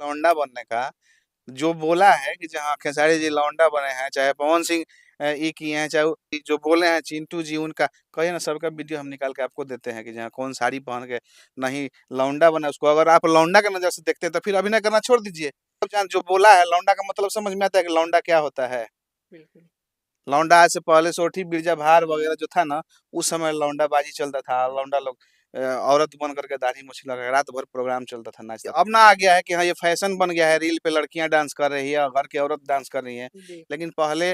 लौंडा बनने का जो बोला है कि जहाँ खेसारी जी लौंडा बने हैं, चाहे पवन सिंह ये किए हैं, चाहे जो बोले हैं चिंटू जी उनका, कहिए ना सबका वीडियो हम निकाल के आपको देते हैं कि जहाँ कौन साड़ी पहन के नहीं लौंडा बना। उसको अगर आप लौंडा के नजर से देखते हैं तो फिर अभिनय करना छोड़ दीजिए। जो बोला है लौंडा का मतलब समझ में आता है कि लौंडा क्या होता है। बिल्कुल। लौंडा आज से पहले सोठी बिरजा भार वगैरह जो था ना, उस समय लौंडाबाजी चलता था। लौंडा लोग औरत बन करके दाढ़ी मूंछ लगा के रात भर प्रोग्राम चलता था, नाचता था। अब ना आ गया है कि हाँ ये फैशन बन गया है, रील पे लड़कियां डांस कर रही है और घर की औरत डांस कर रही है। जी। लेकिन पहले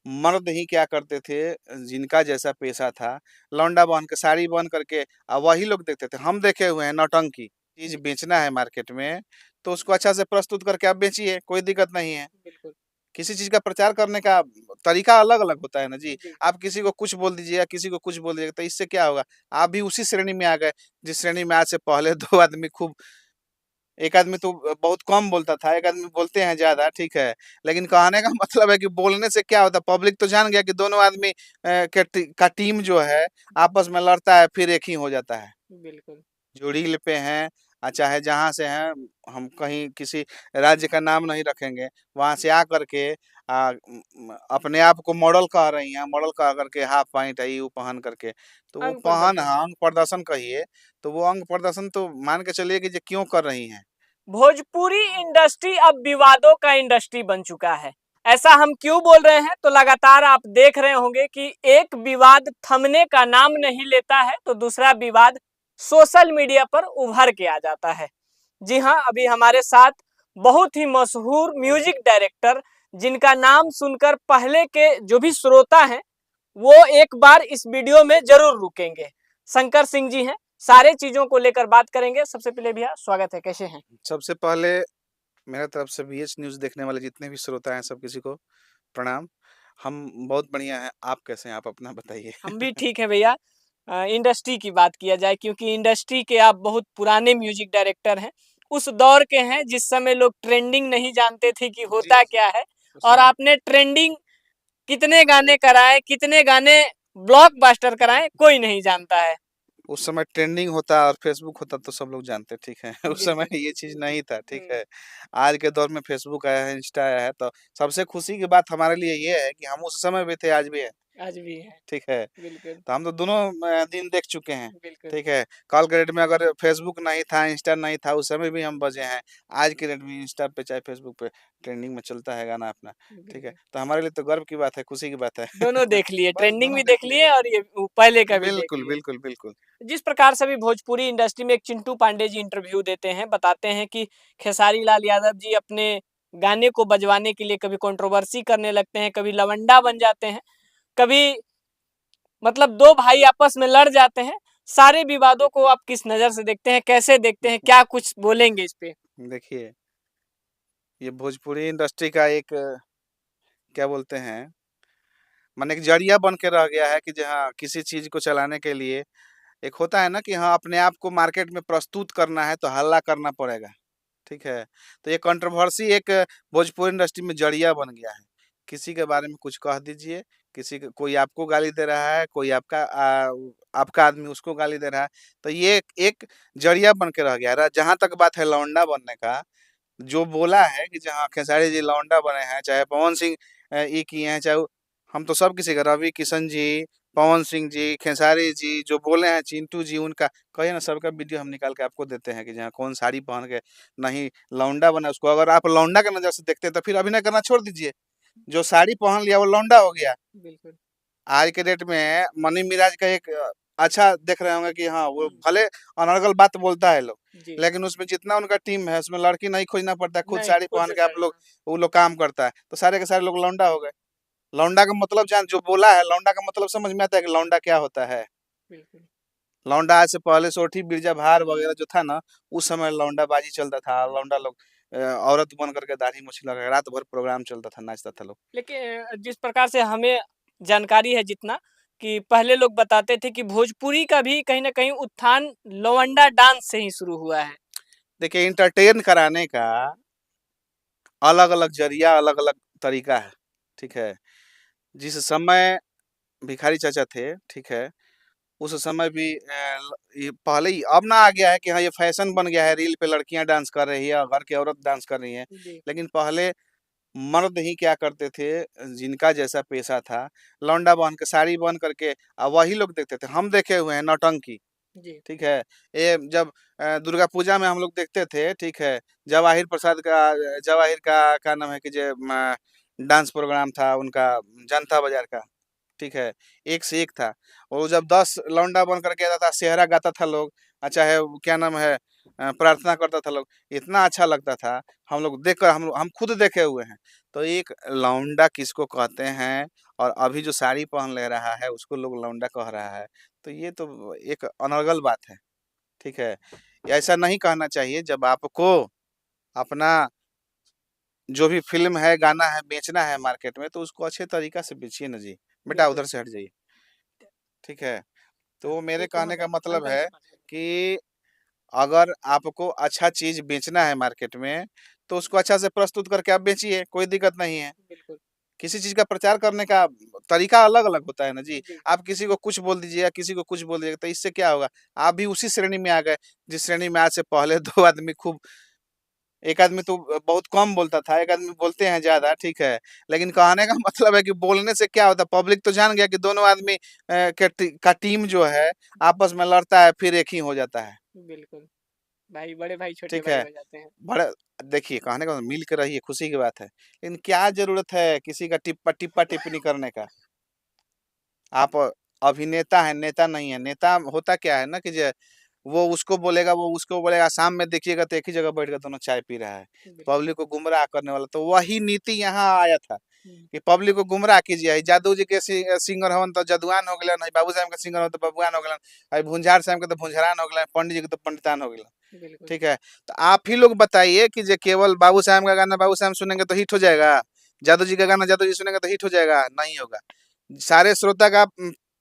मर्द ही क्या करते थे, जिनका जैसा पेशा था, लौंडा बन के साड़ी बन करके वही लोग देखते थे। हम देखे हुए हैं नौटंकी चीज जी। बेचना है मार्केट में, तो उसको अच्छा से प्रस्तुत करके आप बेचिए, कोई दिक्कत नहीं है। बिल्कुल। किसी चीज का प्रचार करने का तरीका अलग अलग होता है ना जी। जी। आप किसी को कुछ बोल दीजिए या किसी को कुछ बोल दीजिएगा तो इससे क्या होगा, आप भी उसी श्रेणी में आ गए जिस श्रेणी में आज से पहले दो आदमी खूब, एक आदमी तो बहुत कम बोलता था, एक आदमी बोलते हैं ज्यादा, ठीक है। लेकिन कहने का मतलब है कि बोलने से क्या होता है, पब्लिक तो जान गया कि दोनों आदमी का टीम जो है आपस में लड़ता है, फिर एक ही हो जाता है। बिल्कुल। जो रील पे हैं चाहे जहाँ से हैं, हम कहीं किसी राज्य का नाम नहीं रखेंगे, वहां से आ करके अपने आप को मॉडल कह रही हैं, मॉडल कह करके हाफ पैंट है वो पहन करके, तो वो अंग पहन, प्रदर्शन। हाँ अंग प्रदर्शन कहिए, तो वो अंग प्रदर्शन तो मान के चलिए कि ये क्यों कर रही हैं। भोजपुरी इंडस्ट्री अब विवादों का इंडस्ट्री बन चुका है। ऐसा हम क्यों बोल रहे हैं, तो लगातार आप देख रहे होंगे कि एक विवाद थमने का नाम नहीं लेता है तो दूसरा विवाद सोशल मीडिया पर उभर के आ जाता है। जी हाँ, अभी हमारे साथ बहुत ही मशहूर म्यूजिक डायरेक्टर, जिनका नाम सुनकर पहले के जो भी श्रोता हैं वो एक बार इस वीडियो में जरूर रुकेंगे। शंकर सिंह जी हैं, सारे चीजों को लेकर बात करेंगे। सबसे पहले भैया स्वागत है, कैसे हैं? सबसे पहले मेरा तरफ से बीएच न्यूज देखने वाले जितने भी श्रोता हैं सब किसी को प्रणाम। हम बहुत बढ़िया हैं, आप कैसे हैं, आप अपना बताइए। हम भी ठीक है भैया। इंडस्ट्री की बात किया जाए, क्योंकि इंडस्ट्री के आप बहुत पुराने म्यूजिक डायरेक्टर हैं, उस दौर के हैं जिस समय लोग ट्रेंडिंग नहीं जानते थे कि जी होता जी। क्या है। उस और समय आपने ट्रेंडिंग कितने गाने कराए, कितने गाने ब्लॉकबस्टर कराए, कोई नहीं जानता है। उस समय ट्रेंडिंग होता और फेसबुक होता तो सब लोग जानते, ठीक है। उस समय बिल्कुल। ये चीज नहीं था, ठीक हम्म। है। आज के दौर में फेसबुक आया है, इंस्टा आया है, तो सबसे खुशी की बात हमारे लिए ये है कि हम उस समय भी थे, आज भी है, आज भी है। ठीक है। बिल्कुल। तो हम तो दोनों दिन देख चुके हैं, बिल्कुल। ठीक है। कल के डेट में अगर फेसबुक नहीं था, इंस्टा नहीं था, उस समय भी हम बजे हैं। आज के डेट में इंस्टा पे चाहे फेसबुक पे ट्रेंडिंग में चलता है गाना अपना, ठीक है। बिल्कुल। तो हमारे लिए तो गर्व की बात है, खुशी की बात है। दोनों देख लिए, बस ट्रेंडिंग दोनों भी देख देख लिए। लिए और ये पहले का भी देख बिल्कुल लिए। बिल्कुल बिल्कुल। जिस प्रकार से भी भोजपुरी इंडस्ट्री में एक चिंटू पांडे जी इंटरव्यू देते हैं, बताते हैं कि खेसारी लाल यादव जी अपने गाने को बजवाने के लिए कभी कंट्रोवर्सी करने लगते हैं, कभी लवंडा बन जाते हैं, कभी मतलब दो भाई आपस में लड़ जाते हैं। सारे विवादों को आप किस नजर से देखते हैं, कैसे देखते हैं, क्या कुछ बोलेंगे इस पे? देखिए, ये भोजपुरी इंडस्ट्री का एक क्या बोलते हैं, माने एक जरिया बन के रह गया है कि जहाँ किसी चीज को चलाने के लिए एक होता है ना कि हाँ अपने आप को मार्केट में प्रस्तुत करना है तो हल्ला करना पड़ेगा, ठीक है। तो ये कंट्रोवर्सी एक भोजपुरी इंडस्ट्री में जरिया बन गया है। किसी के बारे में कुछ कह दीजिए, कोई आपको गाली दे रहा है, कोई आपका आदमी उसको गाली दे रहा है, तो ये एक जरिया बन के रह गया है। जहां तक बात है लौंडा बनने का, जो बोला है कि जहाँ खेसारी जी लौंडा बने हैं, चाहे पवन सिंह ये किए हैं, चाहे हम तो सब किसी का, रवि किशन जी, पवन सिंह जी, खेसारी जी, जो बोले हैं चिंटू जी उनका, कहिए ना सबका वीडियो हम निकाल के आपको देते हैं कि जहाँ कौन साड़ी पहन के नहीं लौंडा बना। उसको अगर आप लौंडा के नजर से देखते हैं तो फिर अभिनय करना छोड़ दीजिए। जो साड़ी पहन लिया वो लौंडा हो गया। बिल्कुल। आज के डेट में मनी मिराज का एक अच्छा देख रहे होंगे कि हाँ वो हम्म। भले अनर्गल बात बोलता है लोग, जी। लेकिन उसमें जितना उनका टीम है उसमें लड़की नहीं खोजना पड़ता है, खुद नहीं, साड़ी खुद पहन से के आप साड़ी लोग, पहन। वो लोग काम करता है, तो सारे के सारे लोग लौंडा हो गए। लौंडा का मतलब जान, जो बोला है लौंडा का मतलब समझ में आता है कि लौंडा क्या होता है। बिल्कुल। लौंडा आज से पहले सोठी बिरजा भार वगैरह जो था ना, उस समय लौंडाबाजी चलता था। लौंडा लोग औरत बन करके दाढ़ी मूंछ लगा के रात भर प्रोग्राम चलता था, नाचता था लोग। लेकिन जिस प्रकार से हमें जानकारी है जितना, कि पहले लोग बताते थे कि भोजपुरी का भी कहीं न कहीं उत्थान लवंडा डांस से ही शुरू हुआ है। देखिए, इंटरटेन कराने का अलग अलग जरिया, अलग अलग तरीका है, ठीक है। जिस समय भिखारी चाचा थे, ठीक है, उस समय भी ये पहले ही अब ना आ गया है कि हाँ ये फैशन बन गया है, रील पे लड़कियां डांस कर रही है और घर की औरत डांस कर रही है। जी, लेकिन पहले मर्द ही क्या करते थे, जिनका जैसा पेशा था, लौंडा बन के साड़ी बन करके वही लोग देखते थे। हम देखे हुए हैं नौटंकी। जी, ठीक है। ये जब दुर्गा पूजा में हम लोग देखते थे, ठीक है, जवाहिर प्रसाद का, जवाहिर का क्या नाम है कि जो डांस प्रोग्राम था उनका, जनता बाजार का, ठीक है, एक से एक था। वो जब 10 लौंडा बन करके आता था, सेहरा गाता था लोग, चाहे वो क्या नाम है, प्रार्थना करता था लोग, इतना अच्छा लगता था। हम लोग देखकर हम खुद देखे हुए हैं। तो एक लौंडा किसको कहते हैं, और अभी जो साड़ी पहन ले रहा है उसको लोग लौंडा कह रहा है, तो ये तो एक अनर्गल बात है। ठीक है। ऐसा नहीं कहना चाहिए। जब आपको अपना जो भी फ़िल्म है, गाना है, बेचना है मार्केट में, तो उसको अच्छे तरीक़ा से बेचिए ना जी। बेटा बिल्कुल। उधर से हट जाइए। ठीक है। तो वो मेरे तो कहने का मतलब मतलब अंकल है से बात करें। कि अगर आपको अच्छा चीज़ बेचना है मार्केट में, तो उसको अच्छा से प्रस्तुत करके आप बेचिए, कोई दिक्कत नहीं है। बिल्कुल। किसी चीज़ का प्रचार करने का तरीका अलग-अलग होता है ना जी। जी, आप किसी को कुछ बोल दीजिए या किसी को कुछ बोल दीजिएगा, तो इससे क्या होगा? आप भी उसी श्रेणी में आ गए, जिस श्रेणी में आज से पहले 2 आदमी खूब, 1 आदमी तो बहुत कम बोलता था, 1 आदमी बोलते हैं ज़्यादा, ठीक है। लेकिन कहने का मतलब है कि बोलने से क्या होता है, पब्लिक तो जान गया कि दोनों आदमी का टीम जो है, आपस में लड़ता है, फिर एक ही हो जाता है। बिल्कुल। भाई बड़े भाई छोटे ठीक भाई है। हो जाते हैं। बड़ा देखिए, कहने का मतलब मिल के रहिए, खुशी की बात है। लेकिन क्या ज़रूरत है किसी का टिप्पणी करने का? आप अभिनेता हैं, नेता नहीं हैं। नेता होता क्या है ना कि वो उसको बोलेगा, वो उसको बोलेगा, शाम में देखिएगा तो एक ही जगह बैठ के दोनों चाय पी रहा है। बिल्कुल। पब्लिक को गुमराह करने वाला, तो वही नीति यहाँ आया था हुँ, कि पब्लिक को गुमराह कीजिए। जादू जी के सिंगर हवन तो जदुआन हो गेलन, बाबू साहब के सिंगर हवन तो बबुआन हो गेलन, भुंझार साहब के तो भुंझारान हो गेलन, पंडित जी के तो पंडितान हो गेलन। बिल्कुल। ठीक है। तो आप ही लोग बताइए कि जो केवल बाबू साहब का गाना बाबू साहब सुनेंगे तो हिट हो जाएगा, जादू जी का गाना जादू जी सुनेंगे तो हिट हो जाएगा? नहीं होगा। सारे श्रोता का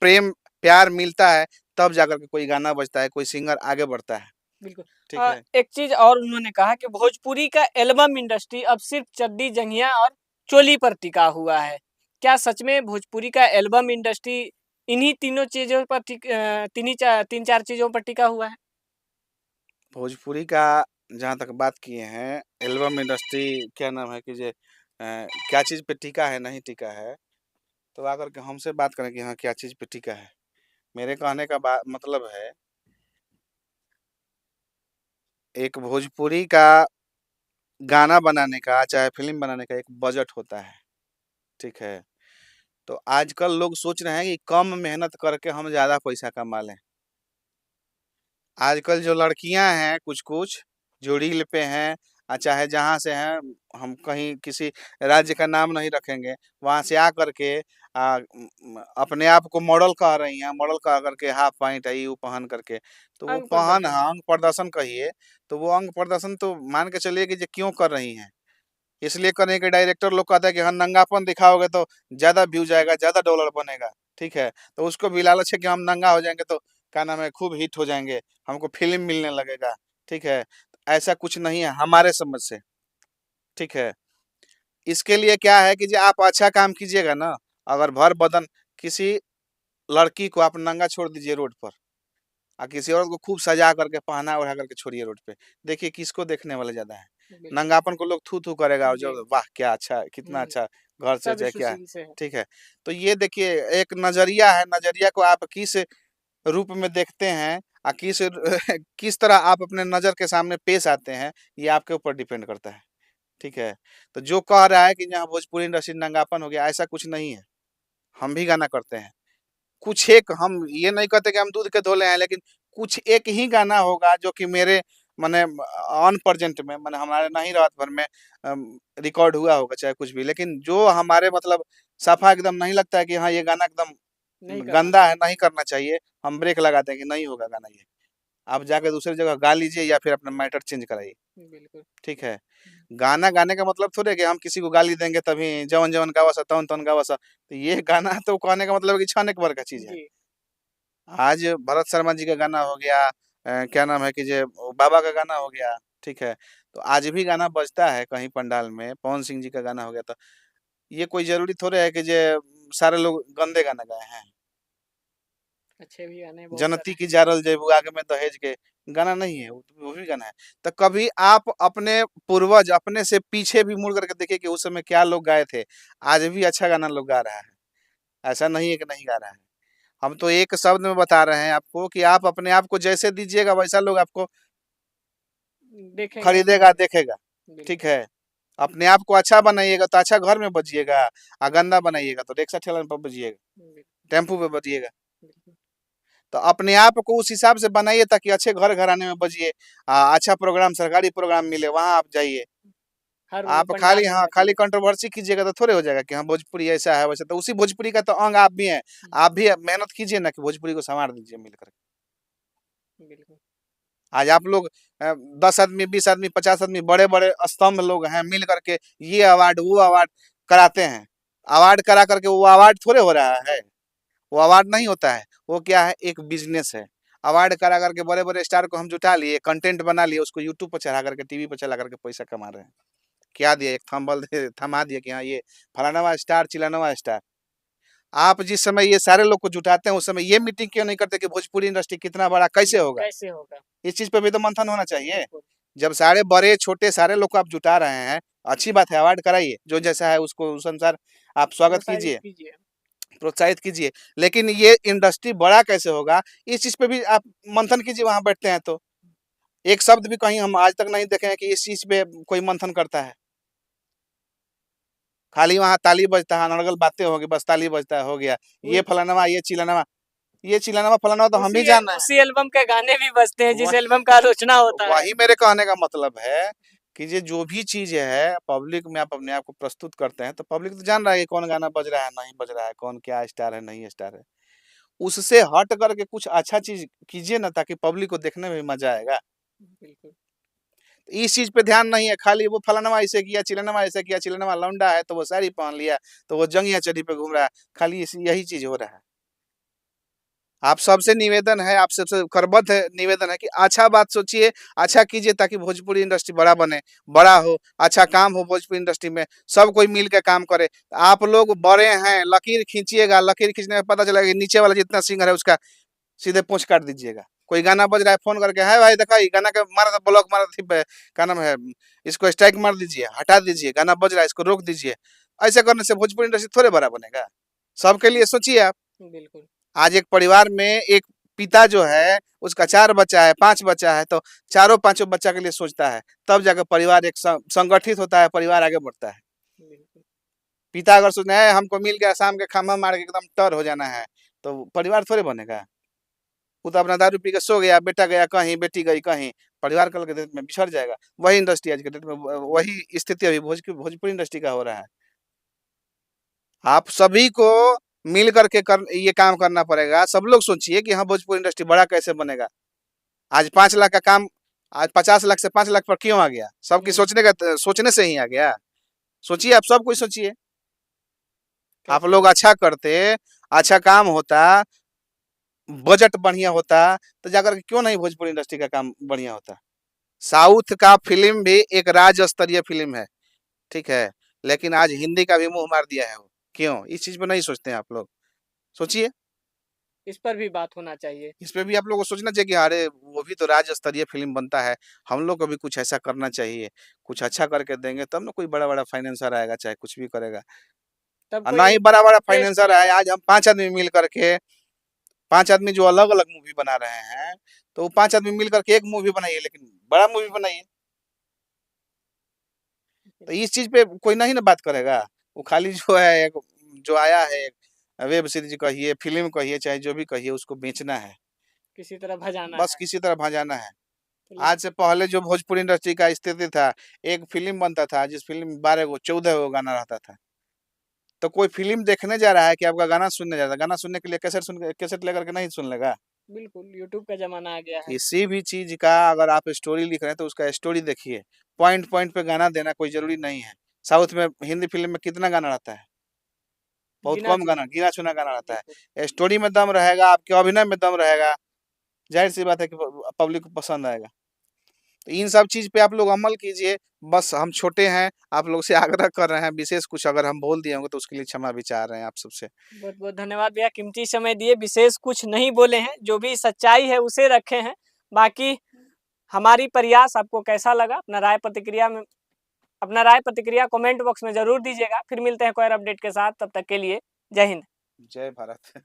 प्रेम प्यार मिलता है, तब जाकर के कोई गाना बजता है, कोई सिंगर आगे बढ़ता है। बिल्कुल। ठीक है। एक चीज़ और उन्होंने कहा कि भोजपुरी का एल्बम इंडस्ट्री अब सिर्फ़ चड्डी, जंघिया और चोली पर टिका हुआ है। क्या सच में भोजपुरी का एल्बम इंडस्ट्री इन्हीं तीनों चीज़ों पर 3-4 चीज़ों पर टिका हुआ है? भोजपुरी का जहाँ तक बात किए हैं, एल्बम इंडस्ट्री क्या नाम है कि क्या चीज़ पे टिका है, नहीं टिका है, तो आकर के हमसे बात करें कि हाँ, क्या चीज़ पे टिका है। मेरे कहने का बा मतलब है, एक भोजपुरी का गाना बनाने का, चाहे फ़िल्म बनाने का एक बजट होता है, ठीक है? तो आजकल लोग सोच रहे हैं कि कम मेहनत करके हम ज़्यादा पैसा कमा लें। आजकल जो लड़कियां हैं कुछ-कुछ, जो रील पे हैं, चाहे जहाँ से हैं, हम कहीं किसी राज्य का नाम नहीं रखेंगे, वहाँ से आकर के अपने आप को मॉडल कह रही हैं, मॉडल कह कर के हाफ पैंट है, ये वो पहन करके, तो वो अंग पहन, प्रदर्शन। हाँ, अंग प्रदर्शन कहिए, तो वो अंग प्रदर्शन तो मान के चलिए कि जो क्यों कर रही हैं? इसलिए कर रही हैं कि डायरेक्टर लोग कहता है कि हाँ, नंगापन दिखाओगे तो ज़्यादा व्यूज़ आएगा, ज़्यादा डॉलर बनेगा, ठीक है? तो उसको भी लालच है कि हम नंगा हो जाएँगे तो क्या नाम है, खूब हिट हो जाएँगे, हमको फ़िल्म मिलने लगेगा, ठीक है? ऐसा कुछ नहीं है हमारे समझ से, ठीक है? इसके लिए क्या है कि जो आप अच्छा काम कीजिएगा ना, अगर भर बदन किसी लड़की को आप नंगा छोड़ दीजिए रोड पर, किसी औरत को खूब सजा करके पहना-ओढ़ा करके छोड़िए रोड पे, देखिए किसको देखने वाला ज़्यादा है? बिल्कुल। नंगापन को लोग थू-थू करेगा, और जी। जो वाह! क्या अच्छा है, कितना हुँ, अच्छा घर से सभी चाहे क्या है, सुशील से है। ठीक है? तो ये देखिए एक नज़रिया है, नज़रिया को आप किस रूप में देखते हैं, किस किस तरह आप अपने नज़र के सामने पेश आते हैं, ये आपके ऊपर डिपेंड करता है, ठीक है? तो जो कह रहा है कि यहाँ भोजपुरी इंडस्ट्री नंगापन हो गया, ऐसा कुछ नहीं है, हम भी गाना करते हैं। कुछ एक, हम ये नहीं कहते कि हम दूध के धोले हैं, लेकिन कुछ एक ही गाना होगा जो कि मेरे माने अनप्रेजेंट में, माने हमारे नहीं रात भर में रिकॉर्ड हुआ होगा, चाहे कुछ भी, लेकिन जो हमारे मतलब सफा एकदम नहीं लगता है कि हाँ ये गाना एकदम नहीं करना गंदा है, चाहिए। नहीं करना चाहिए, हम ब्रेक लगाते हैं कि नहीं होगा गाना ये, आप जाके दूसरी जगह गा लीजिए या फिर अपना मैटर चेंज कराइए। बिल्कुल। ठीक है। गाना गाने का मतलब थोड़े है कि हम किसी को गाली देंगे तभी जवन जवन गावा सा तवन तवन गावा सा, तो ये गाना तो कहने का मतलब है कि छाने के भर का चीज है। जी, आज भरत शर्मा जी का गाना हो गया, क्या नाम है कि बाबा का गाना हो गया, ठीक है, तो आज भी गाना बजता है कहीं पंडाल में, पवन सिंह जी का गाना हो गया, तो ये कोई जरूरी थोड़े है कि सारे लोग गंदे गाना गाए हैं। अच्छे भी गाने बहुत सारे जनती हैं। की जारल जयबू आगे में दहेज के, गाना नहीं है वो भी गाना है। तो कभी आप अपने पूर्वज अपने से पीछे भी मुड़ करके देखिए कि उस समय क्या लोग गाए थे, आज भी अच्छा गाना लोग गा रहा है, ऐसा नहीं है कि नहीं गा रहा है। हम तो एक शब्द में बता रहे हैं आपको कि आप अपने आप को जैसे दीजिएगा वैसा लोग आपको देखेंगे। खरीदेगा देखेगा। ठीक बिल्कुल। है, अपने आप को अच्छा बनाइएगा तो अच्छा घर में बजिएगा, और गंदा बनाइएगा तो रिक्शा ठेला पर बजिएगा, बिल्कुल। टेम्पू पे बजिएगा। बिल्कुल। तो अपने आप को उस हिसाब से बनाइए ताकि अच्छे घर घराने में बजिए, अच्छा प्रोग्राम सरकारी प्रोग्राम मिले वहां आप जाइए। हर वो आप खाली, पंडाल में हाँ, खाली बजिए। कंट्रोवर्सी कीजिएगा तो थोड़े हो जाएगा कि हाँ भोजपुरी ऐसा है वैसा, तो उसी भोजपुरी का तो अंग आप भी हैं। आप भी मेहनत कीजिए ना कि भोजपुरी को संवार दीजिए मिलकर। बिल्कुल। आज आप लोग 10 आदमी 20 आदमी 50 आदमी बड़े बड़े स्तंभ लोग हैं मिल करके ये अवार्ड वो अवार्ड कराते हैं। अवार्ड करा करके वो अवार्ड थोड़े हो रहा है, वो अवार्ड नहीं होता है, वो क्या है, एक बिजनेस है। अवार्ड करा करके बड़े बड़े स्टार को हम जुटा लिए, कंटेंट बना लिए, उसको यूट्यूब पर चढ़ा करके टीवी पर चला करके पैसा कमा रहे हैं। क्या दिया, एक थंबल थमा दिया कि हाँ ये फलाना स्टार चिलाना स्टार। आप जिस समय ये सारे लोग को जुटाते हैं उस समय ये मीटिंग क्यों नहीं करते कि भोजपुरी इंडस्ट्री कितना बड़ा कैसे होगा। कैसे होगा। इस चीज पे भी तो मंथन होना चाहिए। बिल्कुल। जब सारे बड़े छोटे सारे लोग को आप जुटा रहे हैं, अच्छी बात है, अवार्ड कराइए, जो जैसा है उसको उस अनुसार आप स्वागत प्रोत्साहित कीजिए, कीजिए। प्रोत्साहित कीजिए। लेकिन ये इंडस्ट्री बड़ा कैसे होगा, इस चीज पे भी आप मंथन कीजिए वहां बैठते हैं तो। एक शब्द भी कहीं हम आज तक नहीं देखे हैं कि इस चीज पे कोई मंथन करता है। खाली वहां ताली बजता है, अनर्गल बातें होगी, बस ताली बजता है, हो गया, ये उ- फलाना ये चिलाना, ये चिलाना फलाना तो हम भी उसी जान रहे हैं। उसी एल्बम के गाने भी बजते हैं जिस वही एल्बम का आलोचना होता है। वही मेरे कहने का मतलब है कि ये जो भी चीज है पब्लिक में आप अपने आप को प्रस्तुत करते हैं तो पब्लिक तो जान रहा है कि कौन गाना बज रहा है नहीं बज रहा है, कौन क्या स्टार है नहीं स्टार है। उससे हट करके कुछ अच्छा चीज कीजिए ना ताकि पब्लिक को देखने में भी मजा आएगा। बिल्कुल। इस चीज पे ध्यान नहीं है, खाली वो फलाना ऐसे किया चिलाना ऐसे किया, चिलाना लौंडा है तो वो साड़ी पहन लिया, तो वो जंगिया चढ़ी पे घूम रहा है, खाली यही चीज हो रहा है। आप सबसे निवेदन है, आप सबसे करबद्ध है निवेदन है कि अच्छा बात सोचिए, अच्छा कीजिए ताकि भोजपुरी इंडस्ट्री बड़ा बने, बड़ा हो, अच्छा काम हो भोजपुरी इंडस्ट्री में, सब कोई मिल के काम करे। आप लोग बड़े हैं, लकीर खींचिएगा, लकीर खींचने में पता चलेगा कि नीचे वाला जितना सिंगर है उसका सीधे पूंछ काट दीजिएगा। कोई गाना बज रहा है फोन करके, है भाई देखा ये गाना का मारा था ब्लॉक मारा थी क्या नाम है, इसको स्ट्राइक मार दीजिए, हटा दीजिए, गाना बज रहा है इसको रोक दीजिए। ऐसे करने से भोजपुरी इंडस्ट्री थोड़े बड़ा बनेगा। सबके लिए सोचिए आप। बिल्कुल। आज एक परिवार में एक पिता जो है उसका 4 बच्चा है 5 बच्चा है तो चारों पांचों बच्चा के लिए सोचता है, तब जाकर परिवार एक संगठित होता है, परिवार आगे बढ़ता है। बिल्कुल। पिता अगर सोचना है हमको मिल गया शाम के खामा मार के एकदम टर हो जाना है तो परिवार थोड़े बनेगा। वो तो अपना दारू पी के सो गया, बेटा गया कहीं बेटी गई कहीं, परिवार कल के डेट में बिछड़ जाएगा। वही इंडस्ट्री आज के डेट में वही स्थिति अभी भोजपुरी इंडस्ट्री का हो रहा है। आप सभी को मिल करके ये काम करना पड़ेगा। सब लोग सोचिए कि हाँ भोजपुरी इंडस्ट्री बड़ा कैसे बनेगा। आज 5 लाख का काम आज 50 लाख से 5 लाख पर क्यों आ गया, सबकी सोचने का सोचने से ही आ गया। सोचिए आप, सब कुछ सोचिए। आप कैसे लोग हो। अच्छा करते, अच्छा काम होता, बजट बढ़िया होता, तो जाकर के क्यों नहीं भोजपुरी इंडस्ट्री का काम बढ़िया होता। साउथ का फिल्म भी एक राज्य स्तरीय फिल्म है, ठीक है, लेकिन आज हिंदी का भी मुंह मार दिया है वो। क्यों, इस चीज पे नहीं सोचते हैं आप लोग। सोचिए, इस पर भी बात होना चाहिए। इस पे भी आप लोगों को सोचना चाहिए कि अरे वो भी तो राज्य स्तरीय फिल्म बनता है, हम लोग को भी कुछ ऐसा करना चाहिए। कुछ अच्छा करके देंगे तब ना कोई बड़ा बड़ा फाइनेंसर आएगा चाहे कुछ भी करेगा। तब और ना कोई ही बड़ा बड़ा इंटरेस्ट फाइनेंसर आए, आज हम 5 आदमी मिल करके, 5 आदमी जो अलग अलग मूवी बना रहे हैं, तो वो 5 आदमी मिल करके एक मूवी बनाइए, लेकिन बड़ा मूवी बनाइए। तो इस चीज पे कोई नहीं ना बात करेगा। वो खाली जो है एक जो आया है वेब सीरीज कहिए, फिल्म कहिए, चाहे जो भी कहिए, उसको बेचना है, किसी तरह भजाना बस है। किसी तरह भजाना है। तो आज से पहले जो भोजपुरी इंडस्ट्री का स्थिति था, एक फिल्म बनता था जिस फिल्म में 12 गो 14 गो गाना रहता था। तो कोई फिल्म देखने जा रहा है कि आपका गाना सुनने जा रहा है, गाना सुनने के लिए कैसेट लेकर के नहीं सुन लेगा। बिल्कुल यूट्यूब का जमाना आ गया है। किसी भी चीज का अगर आप स्टोरी लिख रहे हैं तो उसका स्टोरी देखिए, पॉइंट पॉइंट पे गाना देना कोई जरूरी नहीं है। साउथ में हिंदी फिल्म में कितना गाना रहता है, बहुत गिना कम चुना। गाना, गिना चुना गाना रहता बिल्कुल। है। स्टोरी में दम रहेगा, आपके अभिनय में दम रहेगा, जाहिर सी बात है कि पब्लिक को पसंद आएगा। तो इन सब चीज़ पे आप लोग अमल कीजिए। बस हम छोटे हैं, आप लोग से आग्रह कर रहे हैं, विशेष कुछ अगर हम बोल दिए होंगे तो उसके लिए क्षमा भी चाह रहे हैं आप सबसे। बहुत-बहुत धन्यवाद भैया, कीमती समय दिए, विशेष कुछ नहीं बोले हैं, जो भी सच्चाई है उसे रखे हैं। बाकी हमारी प्रयास आपको कैसा लगा, अपना राय प्रतिक्रिया कमेंट बॉक्स में ज़रूर दीजिएगा। फिर मिलते हैं कोई और अपडेट के साथ, तब तक के लिए जय हिंद। जय भारत।